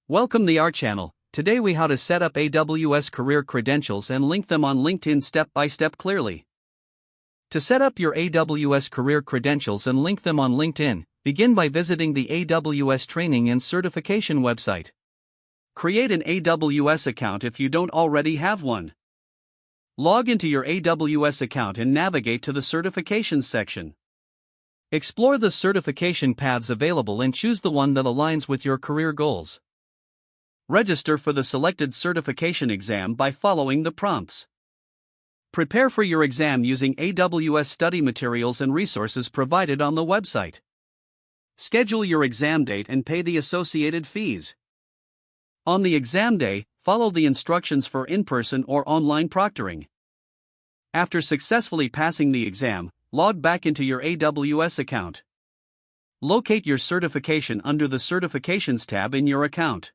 Welcome to our channel. Today we how to set up AWS career credentials and link them on LinkedIn step by step clearly. To set up your AWS career credentials and link them on LinkedIn, begin by visiting the AWS training and certification website. Create an AWS account if you don't already have one. Log into your AWS account and navigate to the certifications section. Explore the certification paths available and choose the one that aligns with your career goals. Register for the selected certification exam by following the prompts. Prepare for your exam using AWS study materials and resources provided on the website. Schedule your exam date and pay the associated fees. On the exam day, follow the instructions for in-person or online proctoring. After successfully passing the exam, log back into your AWS account. Locate your certification under the Certifications tab in your account.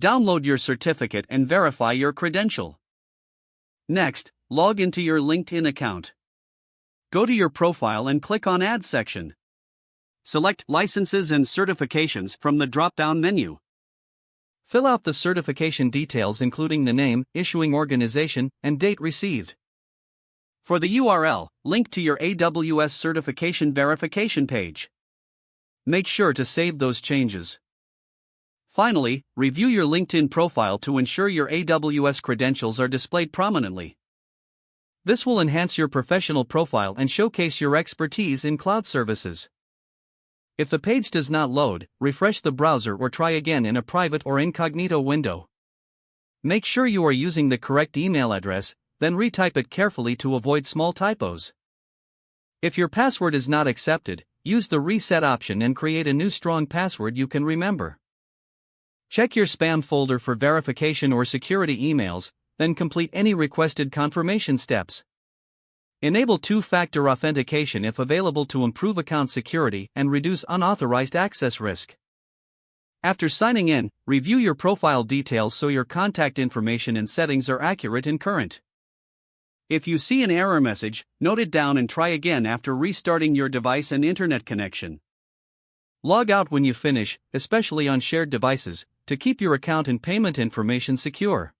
Download your certificate and verify your credential. Next, log into your LinkedIn account. Go to your profile and click on Add section. Select Licenses and Certifications from the drop-down menu. Fill out the certification details including the name, issuing organization, and date received. For the URL, link to your AWS certification verification page. Make sure to save those changes. Finally, review your LinkedIn profile to ensure your AWS credentials are displayed prominently. This will enhance your professional profile and showcase your expertise in cloud services. If the page does not load, refresh the browser or try again in a private or incognito window. Make sure you are using the correct email address, then retype it carefully to avoid small typos. If your password is not accepted, use the reset option and create a new strong password you can remember. Check your spam folder for verification or security emails, then complete any requested confirmation steps. Enable two-factor authentication if available to improve account security and reduce unauthorized access risk. After signing in, review your profile details so your contact information and settings are accurate and current. If you see an error message, note it down and try again after restarting your device and internet connection. Log out when you finish, especially on shared devices, to keep your account and payment information secure.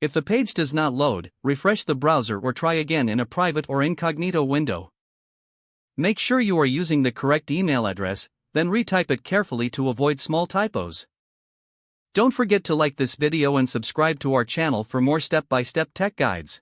If the page does not load, refresh the browser or try again in a private or incognito window. Make sure you are using the correct email address, then retype it carefully to avoid small typos. Don't forget to like this video and subscribe to our channel for more step-by-step tech guides.